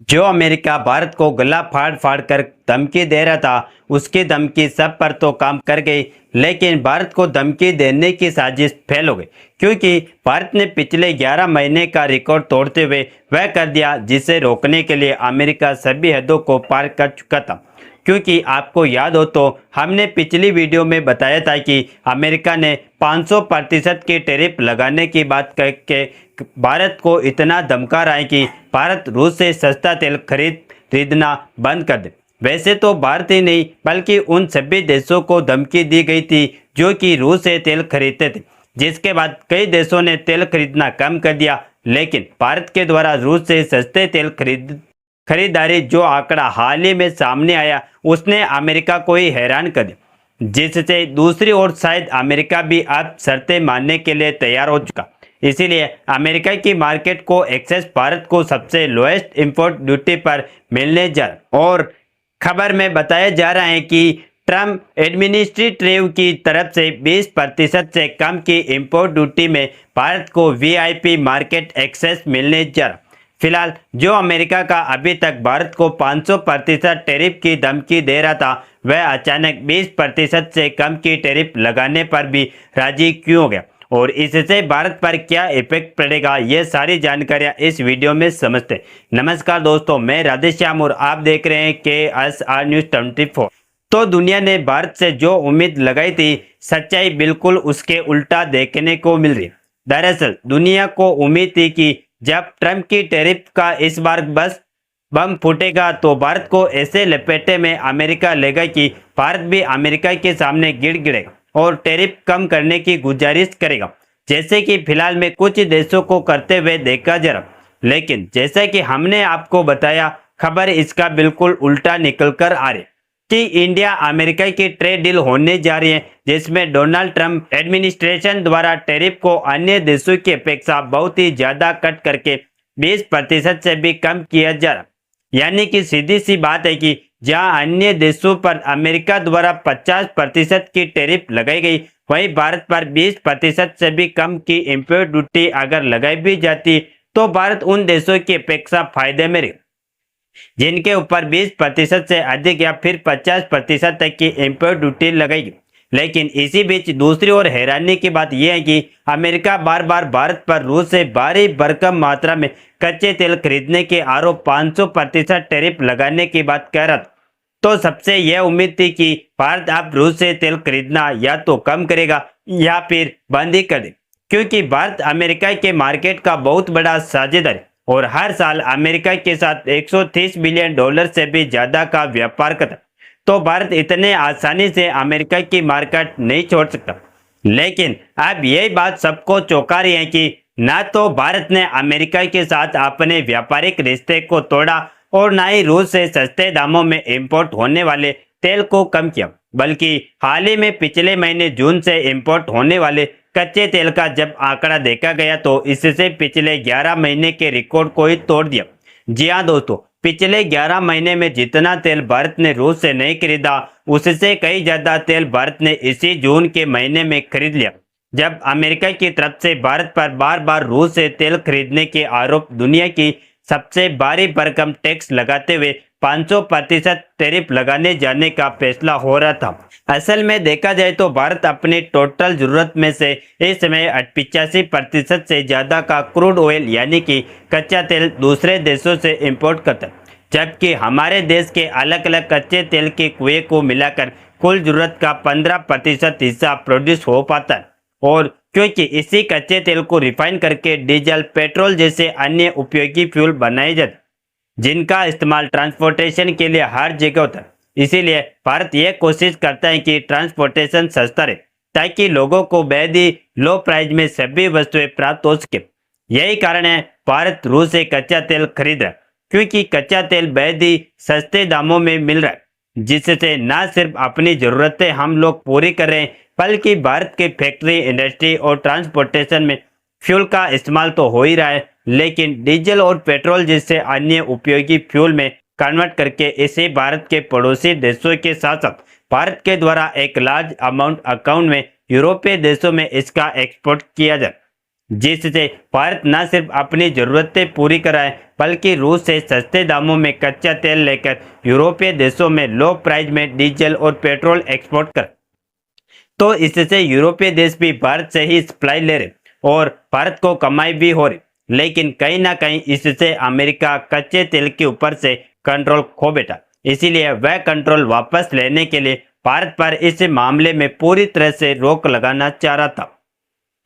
जो अमेरिका भारत को गला फाड़ फाड़ कर धमकी दे रहा था, उसकी धमकी सब पर तो काम कर गई, लेकिन भारत को धमकी देने की साजिश फेल हो गई, क्योंकि भारत ने पिछले 11 महीने का रिकॉर्ड तोड़ते हुए वह कर दिया जिसे रोकने के लिए अमेरिका सभी हदों को पार कर चुका था। क्योंकि आपको याद हो तो हमने पिछली वीडियो में बताया था कि अमेरिका ने 500% की टैरिफ लगाने की बात करके भारत को इतना धमका रहा है कि भारत रूस से सस्ता तेल खरीदना बंद कर दे। वैसे तो भारत ही नहीं बल्कि उन सभी देशों को धमकी दी गई थी जो कि रूस से तेल खरीदते थे, जिसके बाद कई देशों ने तेल खरीदना कम कर दिया। लेकिन भारत के द्वारा रूस से सस्ते तेल खरीदारी जो आंकड़ा हाल ही में सामने आया, उसने अमेरिका को ही हैरान कर दिया, जिससे दूसरी ओर शायद अमेरिका भी अब शर्तें मानने के लिए तैयार हो चुका। इसीलिए अमेरिका की मार्केट को एक्सेस भारत को सबसे लोएस्ट इंपोर्ट ड्यूटी पर मिलने जा रहा। और खबर में बताया जा रहा है कि ट्रम्प एडमिनिस्ट्रेटिव की तरफ से 20% से कम की इंपोर्ट ड्यूटी में भारत को वीआईपी मार्केट एक्सेस मिलने जा रहा। फिलहाल जो अमेरिका का अभी तक भारत को 500% टैरिफ की धमकी दे रहा था, वह अचानक 20% से कम की टैरिफ लगाने पर भी राजी क्यों हो गया और इससे भारत पर क्या इफेक्ट पड़ेगा, ये सारी जानकारियां इस वीडियो में समझते हैं। नमस्कार दोस्तों, मैं राधेश्याम और आप देख रहे हैं KSR न्यूज 24। तो दुनिया ने भारत से जो उम्मीद लगाई थी, सच्चाई बिल्कुल उसके उल्टा देखने को मिल रही है। दरअसल दुनिया को उम्मीद थी कि जब ट्रंप की टैरिफ का इस बार बस बम फूटेगा तो भारत को ऐसे लपेटे में अमेरिका लेगा कि भारत भी अमेरिका के सामने गिड़गिड़ेगा और टैरिफ कम करने की गुजारिश करेगा, जैसे कि फिलहाल में कुछ देशों को करते हुए देखा जा रहा। लेकिन जैसा कि हमने आपको बताया, खबर इसका बिल्कुल उल्टा निकल कर आ रही कि इंडिया अमेरिका की ट्रेड डील होने जा रही है, जिसमें डोनाल्ड ट्रंप एडमिनिस्ट्रेशन द्वारा टैरिफ को अन्य देशों की अपेक्षा बहुत ही ज्यादा कट करके 20% से भी कम किया जा रहा। यानी कि सीधी सी बात है कि जहां अन्य देशों पर अमेरिका द्वारा 50% की टैरिफ लगाई गई, वहीं भारत पर 20% से भी कम की इंपोर्ट ड्यूटी अगर लगाई भी जाती तो भारत उन देशों की अपेक्षा फायदे में रहे जिनके ऊपर 20% से अधिक या फिर 50% तक की इंपोर्ट ड्यूटी लगाएगी। लेकिन इसी बीच दूसरी ओर हैरानी की बात यह है कि अमेरिका बार बार भारत पर रूस से भारी भरकम मात्रा में कच्चे तेल खरीदने के आरोप 500% टैरिफ लगाने की बात कह रहा था। तो सबसे यह उम्मीद थी कि भारत अब रूस से तेल खरीदना या तो कम करेगा या फिर बंद ही कर दे, क्योंकि भारत अमेरिका के मार्केट का बहुत बड़ा साझेदार है और हर साल अमेरिका के साथ 130 बिलियन डॉलर से भी ज्यादा का व्यापार करता। तो भारत इतने आसानी से अमेरिका की मार्केट नहीं छोड़ सकता। लेकिन अब यही बात सबको चौंका रही है कि न तो भारत ने अमेरिका के साथ अपने व्यापारिक रिश्ते को तोड़ा और न ही रूस से सस्ते दामों में इंपोर्ट होने वाले तेल को कम किया, बल्कि हाल ही में पिछले महीने जून से इंपोर्ट होने वाले कच्चे तेल का जब आंकड़ा देखा गया तो इससे पिछले 11 महीने के रिकॉर्ड को ही तोड़ दिया। जी हाँ दोस्तों, पिछले 11 महीने में जितना तेल भारत ने रूस से नहीं खरीदा, उससे कई ज्यादा तेल भारत ने इसी जून के महीने में खरीद लिया, जब अमेरिका की तरफ से भारत पर बार बार रूस से तेल खरीदने के आरोप दुनिया की सबसे भारी भरकम टैक्स लगाते हुए 500% टैरिफ लगाने जाने का फैसला हो रहा था। असल में देखा जाए तो भारत अपनी टोटल जरूरत में से इस समय 85% से ज्यादा का क्रूड ऑयल यानी कि कच्चा तेल दूसरे देशों से इंपोर्ट करता है, जबकि हमारे देश के अलग अलग कच्चे तेल के कुएं को मिलाकर कुल जरूरत का 15% हिस्सा प्रोड्यूस हो पाता है। और क्योंकि इसी कच्चे तेल को रिफाइन करके डीजल, पेट्रोल जैसे अन्य उपयोगी फ्यूल बनाए जाते, जिनका इस्तेमाल ट्रांसपोर्टेशन के लिए हर जगह होता है, इसीलिए भारत यह कोशिश करता है कि ट्रांसपोर्टेशन सस्ता रहे ताकि लोगों को बेहद ही लो प्राइस में सभी वस्तुएं प्राप्त हो सके। यही कारण है भारत रूस से कच्चा तेल खरीद रहा है, क्योंकि कच्चा तेल बेहद ही सस्ते दामों में मिल रहा है, जिससे न सिर्फ अपनी जरूरतें हम लोग पूरी कर रहे हैं, बल्कि भारत की फैक्ट्री, इंडस्ट्री और ट्रांसपोर्टेशन में फ्यूल का इस्तेमाल तो हो ही रहा है, लेकिन डीजल और पेट्रोल जैसे अन्य उपयोगी फ्यूल में कन्वर्ट करके इसे भारत के पड़ोसी देशों के साथ साथ भारत के द्वारा एक लार्ज अमाउंट अकाउंट में यूरोपीय देशों में इसका एक्सपोर्ट किया जाए। जिससे भारत न सिर्फ अपनी जरूरतें पूरी कराए बल्कि रूस से सस्ते दामों में कच्चा तेल लेकर यूरोपीय देशों में लो प्राइस में डीजल और पेट्रोल एक्सपोर्ट कर। तो इससे यूरोपीय देश भी भारत से ही सप्लाई ले रहे और भारत को कमाई भी हो रही। लेकिन कहीं ना कहीं इससे अमेरिका कच्चे तेल के ऊपर से कंट्रोल खो बैठा। इसीलिए वह कंट्रोल वापस लेने के लिए भारत पर इस मामले में पूरी तरह से रोक लगाना चाह रहा था।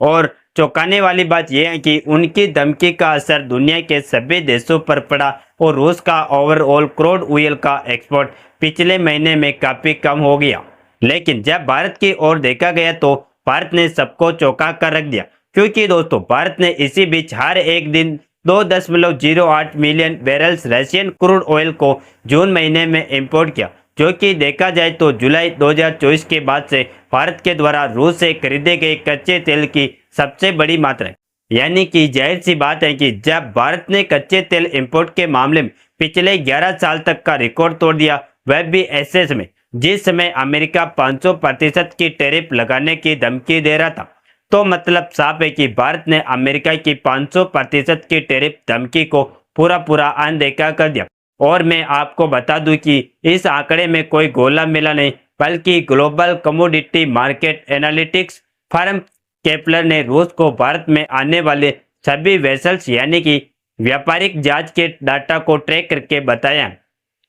और चौंकाने वाली बात यह है कि उनकी धमकी का असर दुनिया के सभी देशों पर पड़ा और रूस का ओवरऑल क्रूड ऑयल का एक्सपोर्ट पिछले महीने में काफी कम हो गया। लेकिन जब भारत की ओर देखा गया तो भारत ने सबको चौंका कर रख दिया, क्योंकि दोस्तों भारत ने इसी बीच हर एक दिन 2.08 million barrels Russian crude oil को जून महीने में इंपोर्ट किया, जो कि देखा जाए तो जुलाई 2024 के बाद से भारत के द्वारा रूस से खरीदे गए कच्चे तेल की सबसे बड़ी मात्रा है। यानी कि जाहिर सी बात है कि जब भारत ने कच्चे तेल इंपोर्ट के मामले में पिछले 11 साल तक का रिकॉर्ड तोड़ दिया, वह भी ऐसे समय जिस समय अमेरिका 500% की टैरिफ लगाने की धमकी दे रहा था, तो मतलब साफ है कि भारत ने अमेरिका की 500% की टैरिफ धमकी को पूरा पूरा अनदेखा कर दिया। और मैं आपको बता दूं कि इस आंकड़े में कोई गोला मिला नहीं, बल्कि global commodity market analytics firm Kepler ने रूस को भारत में आने वाले सभी वेसल्स यानी कि व्यापारिक जहाज के डाटा को ट्रैक करके बताया।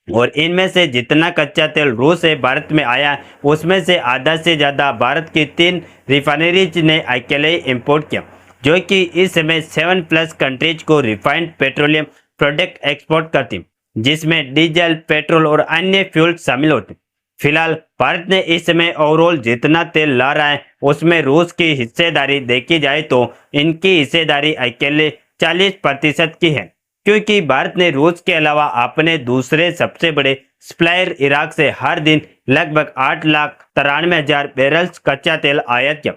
और इनमें से जितना कच्चा तेल रूस से भारत में आया उसमें से आधा से ज़्यादा भारत की 3 रिफाइनरीज ने अकेले इंपोर्ट किया, जो कि इस समय 7+ कंट्रीज को रिफाइंड पेट्रोलियम प्रोडक्ट एक्सपोर्ट करती, जिसमें डीजल, पेट्रोल और अन्य फ्यूल शामिल होते। फिलहाल भारत ने इस समय ओवरऑल जितना तेल ला रहा है उसमें रूस की हिस्सेदारी देखी जाए तो इनकी हिस्सेदारी अकेले 40% की है, क्योंकि भारत ने रूस के अलावा अपने दूसरे सबसे बड़े सप्लायर इराक से हर दिन लगभग 8,93,000 बैरल्स कच्चा तेल आयात किया।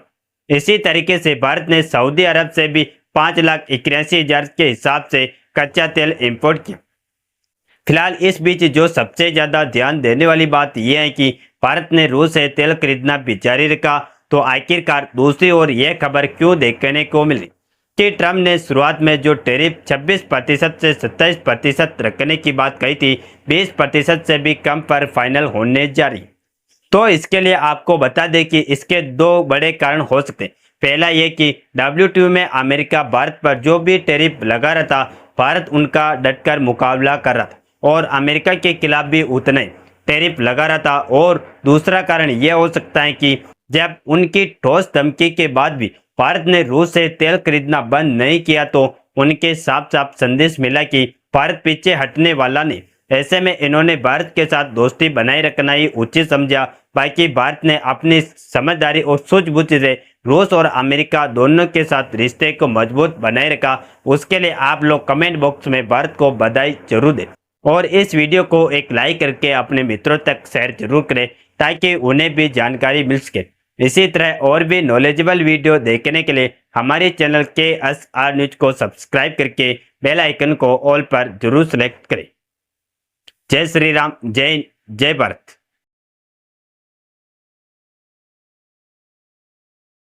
इसी तरीके से भारत ने सऊदी अरब से भी 5,81,000 के हिसाब से कच्चा तेल इंपोर्ट किया। फिलहाल इस बीच जो सबसे ज्यादा ध्यान देने वाली बात यह है कि भारत ने रूस से तेल खरीदना भी जारी रखा, तो आखिरकार दूसरी ओर यह खबर क्यों देखने को मिली कि ट्रंप ने शुरुआत में जो टैरिफ 26% से 27% रखने की बात कही थी, 20% से भी कम पर फाइनल होने जा रही। तो इसके लिए आपको बता दें कि इसके 2 बड़े कारण हो सकते हैं। पहला यह कि WTO में अमेरिका भारत पर जो भी टैरिफ लगा रहा था, भारत उनका डटकर मुकाबला कर रहा था और अमेरिका के खिलाफ भी उतने टैरिफ लगा रहा था। और दूसरा कारण यह हो सकता है कि जब उनकी ठोस धमकी के बाद भी भारत ने रूस से तेल खरीदना बंद नहीं किया, तो उनके साफ साफ संदेश मिला कि भारत पीछे हटने वाला नहीं। ऐसे में इन्होंने भारत के साथ दोस्ती बनाए रखना ही उचित समझा। बाकी भारत ने अपनी समझदारी और सूझबूझ से रूस और अमेरिका दोनों के साथ रिश्ते को मजबूत बनाए रखा। उसके लिए आप लोग कमेंट बॉक्स में भारत को बधाई जरूर दें और इस वीडियो को एक लाइक करके अपने मित्रों तक शेयर जरूर करें, ताकि उन्हें भी जानकारी मिल सके। इसी तरह और भी नॉलेजेबल वीडियो देखने के लिए हमारे चैनल KSR न्यूज को सब्सक्राइब करके बेल आइकन को ऑल पर जरूर सेलेक्ट करें। जय श्री राम, जय जय भारत।